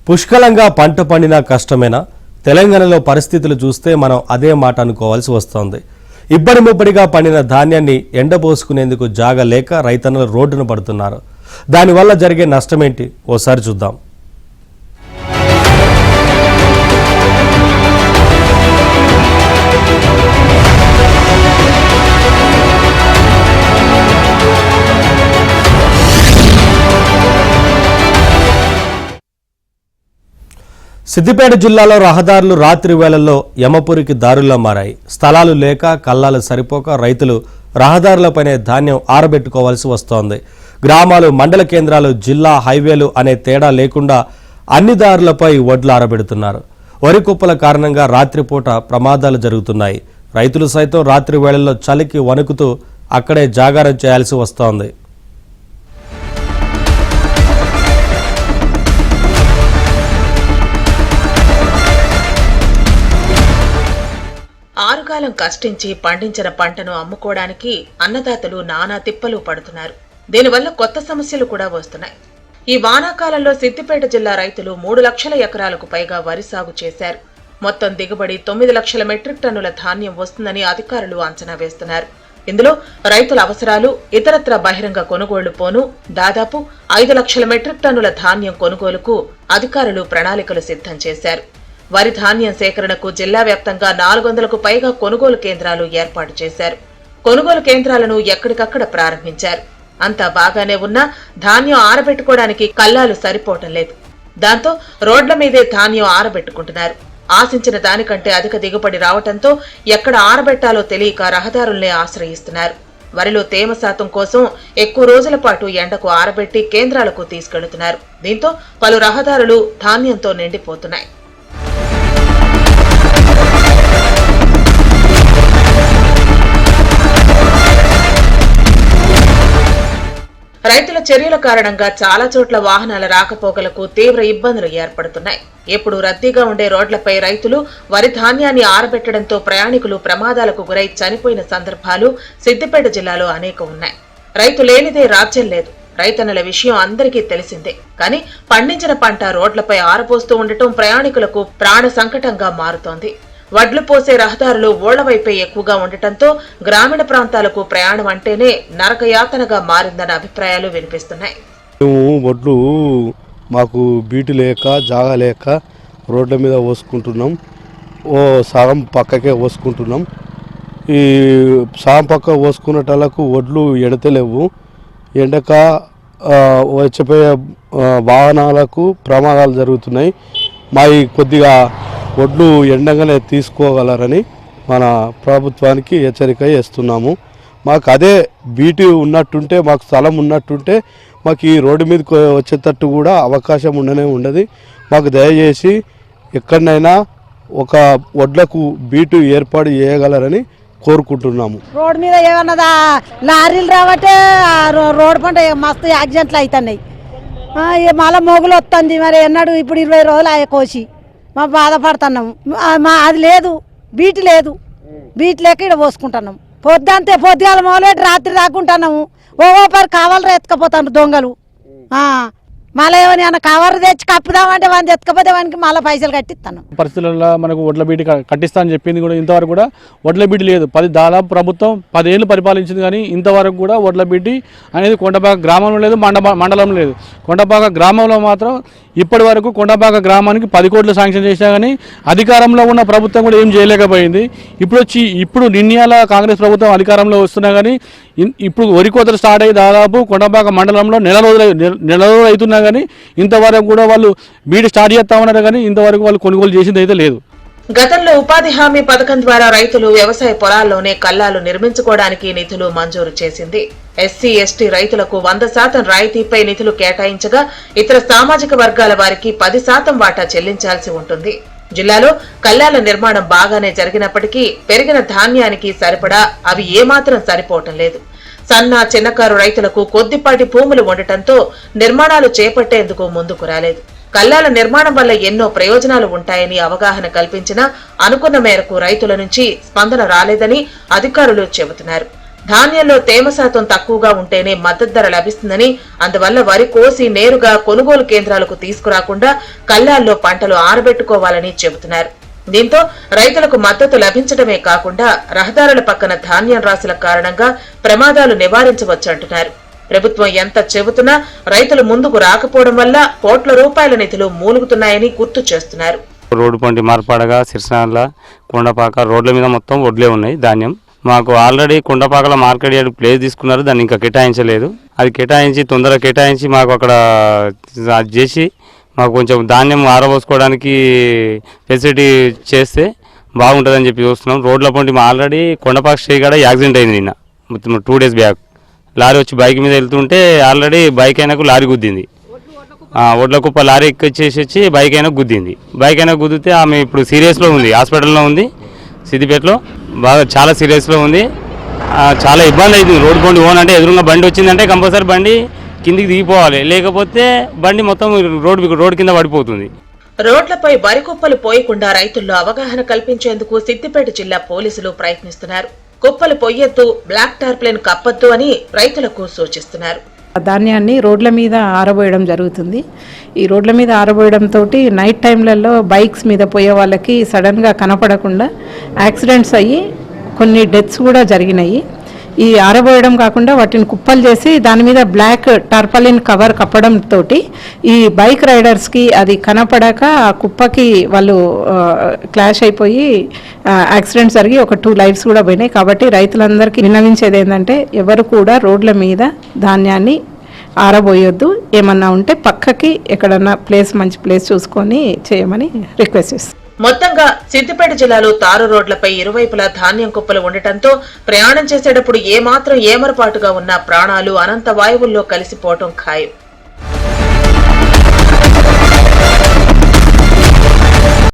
పుష్కలంగా పంట పండినా కష్టమేనా? తెలంగాణలో పరిస్థితులు చూస్తే మనం అదే మాట అనుకోవాల్సి వస్తోంది. ఇబ్బడి ముబ్బడిగా పండిన ధాన్యాన్ని ఎండబోసుకునేందుకు జాగ లేక రైతన్నలు రోడ్డున పడుతున్నారు. దానివల్ల జరిగే నష్టమేంటి ఓసారి చూద్దాం. సిద్దిపేట జిల్లాలో రహదారులు రాత్రి వేళల్లో యమపురికి దారుల్లో మారాయి. స్థలాలు లేక కల్లాలు సరిపోక రైతులు రహదారులపైనే ధాన్యం ఆరబెట్టుకోవాల్సి వస్తోంది. గ్రామాలు, మండల కేంద్రాలు, జిల్లా హైవేలు అనే తేడా లేకుండా అన్ని దారులపై వడ్లు ఆరబెడుతున్నారు. వరి కుప్పల కారణంగా రాత్రిపూట ప్రమాదాలు జరుగుతున్నాయి. రైతులు సైతం రాత్రి వేళల్లో చలికి వణుకుతూ అక్కడే జాగారం చేయాల్సి వస్తోంది. ఆరుగాలం కష్టించి పండించిన పంటను అమ్ముకోవడానికి అన్నదాతలు నానా తిప్పలు పడుతున్నారు. దీనివల్ల కొత్త సమస్యలు కూడా వస్తున్నాయి. ఈ వానాకాలంలో సిద్దిపేట జిల్లా రైతులు 3 లక్షల ఎకరాలకు పైగా వరి సాగు చేశారు. మొత్తం దిగుబడి 9 లక్షల మెట్రిక్ టన్నుల ధాన్యం వస్తుందని అధికారులు అంచనా వేస్తున్నారు. ఇందులో రైతుల అవసరాలు, ఇతరత్ర బహిరంగ కొనుగోళ్లు పోను దాదాపు 5 లక్షల మెట్రిక్ టన్నుల ధాన్యం కొనుగోలుకు అధికారులు ప్రణాళికలు సిద్ధం చేశారు. వరి ధాన్యం సేకరణకు జిల్లా వ్యాప్తంగా 400కు పైగా కొనుగోలు కేంద్రాలు ఏర్పాటు చేశారు. కొనుగోలు కేంద్రాలను ఎక్కడికక్కడ ప్రారంభించారు. అంతా బాగానే ఉన్నా ధాన్యం ఆరబెట్టుకోవడానికి కల్లాలు సరిపోవటం లేదు. దాంతో రోడ్ల మీదే ధాన్యం ఆరబెట్టుకుంటున్నారు. ఆశించిన దానికంటే అధిక దిగుబడి రావడంతో ఎక్కడ ఆరబెట్టాలో తెలియక రహదారుల్నే ఆశ్రయిస్తున్నారు. వరిలో తేమ శాతం కోసం ఎక్కువ రోజుల పాటు ఎండకు ఆరబెట్టి కేంద్రాలకు తీసుకెళ్తున్నారు. దీంతో పలు రహదారులు ధాన్యంతో నిండిపోతున్నాయి. రైతుల చర్యల కారణంగా చాలా చోట్ల వాహనాల రాకపోకలకు తీవ్ర ఇబ్బందులు ఏర్పడుతున్నాయి. ఎప్పుడు రద్దీగా ఉండే రోడ్లపై రైతులు వరి ధాన్యాన్ని ఆరబెట్టడంతో ప్రయాణికులు ప్రమాదాలకు గురై చనిపోయిన సందర్భాలు సిద్దిపేట జిల్లాలో అనేక ఉన్నాయి. రైతు లేనిదే రాజ్యం లేదు. రైతన్నల విషయం అందరికీ తెలిసిందే. కానీ పండించిన పంట రోడ్లపై ఆరబోస్తూ ఉండటం ప్రయాణికులకు ప్రాణ సంకటంగా మారుతోంది. వడ్లు పోసే రహదారులు ఓళ్లవైపే ఎక్కువగా ఉండటంతో గ్రామీణ ప్రాంతాలకు ప్రయాణం అంటేనే నరకయాతనగా మారిందన్న అభిప్రాయాలు వినిపిస్తున్నాయి. వడ్లు మాకు బీటు లేక జాగా లేక రోడ్ల మీద పోసుకుంటున్నాం. సగం పక్కకే పోసుకుంటున్నాం. ఈ సగం పక్క పోసుకునేటలకు వడ్లు ఎడతలేవు. ఎండక వచ్చిపోయే వాహనాలకు ప్రమాదాలు జరుగుతున్నాయి. మావి కొద్దిగా వడ్లు ఎండగానే తీసుకోగలరని మన ప్రభుత్వానికి హెచ్చరిక చేస్తున్నాము. మాకు అదే బీటీ ఉన్నట్టుంటే, మాకు స్థలం ఉన్నట్టుంటే మాకు ఈ రోడ్డు మీదకి వచ్చేటట్టు కూడా అవకాశం ఉండదు. మాకు దయచేసి ఎక్కడైనా ఒక వడ్లకు బీటు ఏర్పాటు చేయగలరని కోరుకుంటున్నాము. రోడ్డు మీద ఏమన్నదా లారీలు రావటే రోడ్డు పంట మస్తు యాక్సిడెంట్లు అవుతున్నాయి. మళ్ళీ మొగులు వస్తుంది. మరి ఎన్నాడు ఇప్పుడు 20 రోజులు అయ్యే కోసి మా బాధపడుతున్నాము. అది లేదు, బీట్ లేదు. బీట్ లేక ఇక్కడ పోసుకుంటున్నాం. పొద్దంతే పొద్దుగాల మొదలెట్టి రాత్రి రాకుంటున్నాము. ఓపరి కావాలి ఎత్తుకపోతాను దొంగలు. మళ్ళీ ఏమని అన్న కవర్ తెచ్చి కప్పుదామంటే వాడిని ఎత్తుకపోతే వానికి మళ్ళీ పైసలు కట్టిస్తాను. పరిస్థితుల్లో మనకు వడ్ల బీటి కట్టిస్తా అని చెప్పింది కూడా ఇంతవరకు కూడా వడ్ల బీటి లేదు. దాదాపు ప్రభుత్వం 10 ఏళ్ళు పరిపాలించింది, కానీ ఇంతవరకు కూడా వడ్ల బీటి అనేది కొండపాక గ్రామంలో లేదు, మండలంలో లేదు. కొండపాక గ్రామంలో మాత్రం ఇప్పటి వరకు కొండపాక గ్రామానికి 10 కోట్లు శాంక్షన్ చేసినా కానీ అధికారంలో ఉన్న ప్రభుత్వం కూడా ఏం చేయలేకపోయింది. ఇప్పుడు నిన్నయాల కాంగ్రెస్ ప్రభుత్వం అధికారంలో వస్తున్నా కానీ ఇప్పుడు వరి కోతలు స్టార్ట్ అయ్యి దాదాపు కొండపాక మండలంలో నెల రోజులు అవుతున్నా కానీ ఇంతవరకు కూడా వాళ్ళు బీడి స్టార్ట్ చేస్తా ఉన్నారు, కానీ ఇంతవరకు వాళ్ళు కొనుగోలు చేసింది అయితే లేదు. గతంలో ఉపాధి హామీ పథకం ద్వారా రైతులు వ్యవసాయ పొలాల్లోనే కల్లాలు నిర్మించుకోవడానికి నిధులు మంజూరు చేసింది. ఎస్సీ, ఎస్టీ రైతులకు 100% రాయితీపై నిధులు కేటాయించగా ఇతర సామాజిక వర్గాల వారికి 10% వాటా చెల్లించాల్సి ఉంటుంది. జిల్లాలో కల్లాల నిర్మాణం బాగానే జరిగినప్పటికీ పెరిగిన ధాన్యానికి సరిపడా అవి ఏమాత్రం సరిపోవటం లేదు. సన్న, చిన్నకారు రైతులకు కొద్దిపాటి భూములు ఉండటంతో నిర్మాణాలు చేపట్టేందుకు ముందుకు రాలేదు. కల్లాల నిర్మాణం వల్ల ఎన్నో ప్రయోజనాలు ఉంటాయని అవగాహన కల్పించినా అనుకున్న మేరకు రైతుల నుంచి స్పందన రాలేదని అధికారులు చెబుతున్నారు. ధాన్యంలో తేమ శాతం తక్కువగా ఉంటేనే మద్దతు ధర లభిస్తుందని, అందువల్ల వరి కోసి నేరుగా కొనుగోలు కేంద్రాలకు తీసుకురాకుండా కల్లాల్లో పంటలు ఆరబెట్టుకోవాలని చెబుతున్నారు. దీంతో రైతులకు మద్దతు లభించడమే కాకుండా రహదారుల పక్కన ధాన్యం రాశుల కారణంగా ప్రమాదాలు నివారించవచ్చంటున్నారు. ప్రభుత్వం ఎంత చెబుతున్నా రైతులు ముందుకు రాకపోవడం వల్ల కోట్ల రూపాయల నిధులు మూలుగుతున్నాయని గుర్తు చేస్తున్నారు. రోడ్డు పంటి మార్పాడగా సిరిసిల్ల కొండపాక రోడ్ల మీద మొత్తం వడ్లే ఉన్నాయి. ధాన్యం మాకు ఆల్రెడీ కొండపాకల మార్కెట్ యార్డ్ ప్లేస్ తీసుకున్నారు, దాన్ని ఇంకా కేటాయించలేదు. అది కేటాయించి తొందరగా కేటాయించి మాకు అక్కడ అది చేసి మాకు కొంచెం ధాన్యం ఆరబోసుకోవడానికి ఫెసిలిటీ చేస్తే బాగుంటుందని చెప్పి చూస్తున్నాం. రోడ్ల పంటి మా ఆల్రెడీ కొండపాక స్టే కాడ యాక్సిడెంట్ అయింది నిన్న 2 days బ్యాక్. లారీ వచ్చి బైక్ మీద వెళ్తుంటే ఆల్రెడీ బైక్ అయినాకు లారీ గుద్దింది. ఒడ్ల కుప్ప లారీ ఎక్కిచ్చేసి బైక్ అయినా గుద్దింది. బైక్ అయినా గుద్దితే ఆమె ఇప్పుడు సీరియస్లో ఉంది, హాస్పిటల్లో ఉంది సిద్దిపేటలో. బాగా చాలా సీరియస్లో ఉంది. చాలా ఇబ్బంది అవుతుంది. రోడ్డు పండి ఓన్ అంటే ఎదురుగా బండి వచ్చిందంటే కంపల్సరీ బండి కిందికి దిగిపోవాలి, లేకపోతే బండి మొత్తం రోడ్డు కింద పడిపోతుంది. రోడ్లపై వరి కుప్పలు పోయకుండా రైతుల్లో అవగాహన కల్పించేందుకు సిద్దిపేట జిల్లా పోలీసులు ప్రయత్నిస్తున్నారు. కుప్పలు పొయ్యొద్దు, బ్లాక్ టార్ప్లైన్ కప్పొద్దు అని రైతులకు సూచిస్తున్నారు. ధాన్యాన్ని రోడ్ల మీద ఆరబోయడం జరుగుతుంది. ఈ రోడ్ల మీద ఆరబోయడంతో నైట్ టైంలలో బైక్స్ మీద పోయే వాళ్ళకి సడన్గా కనపడకుండా యాక్సిడెంట్స్ అయ్యి కొన్ని డెత్స్ కూడా జరిగినాయి. ఈ ఆరబోయడం కాకుండా వాటిని కుప్పలు చేసి దాని మీద బ్లాక్ టార్పాలిన్ కవర్ కప్పడంతో ఈ బైక్ రైడర్స్కి అది కనపడక ఆ కుప్పకి వాళ్ళు క్లాష్ అయిపోయి యాక్సిడెంట్స్ జరిగి ఒక 2 lives కూడా పోయినాయి. కాబట్టి రైతులందరికీ విన్నవించేది ఏంటంటే ఎవరు కూడా రోడ్ల మీద ధాన్యాన్ని ఆరబోయొద్దు. ఏమన్నా ఉంటే పక్కకి ఎక్కడన్నా మంచి ప్లేస్ చూసుకొని చేయమని రిక్వెస్ట్ చేస్తాం. మొత్తంగా సిద్దిపేట జిల్లాలో తారు రోడ్లపై ఇరువైపులా ధాన్యం కుప్పలు ఉండటంతో ప్రయాణం చేసేటప్పుడు ఏమాత్రం ఏమరపాటుగా ఉన్న ప్రాణాలు అనంత వాయువుల్లో కలిసిపోవటం ఖాయం.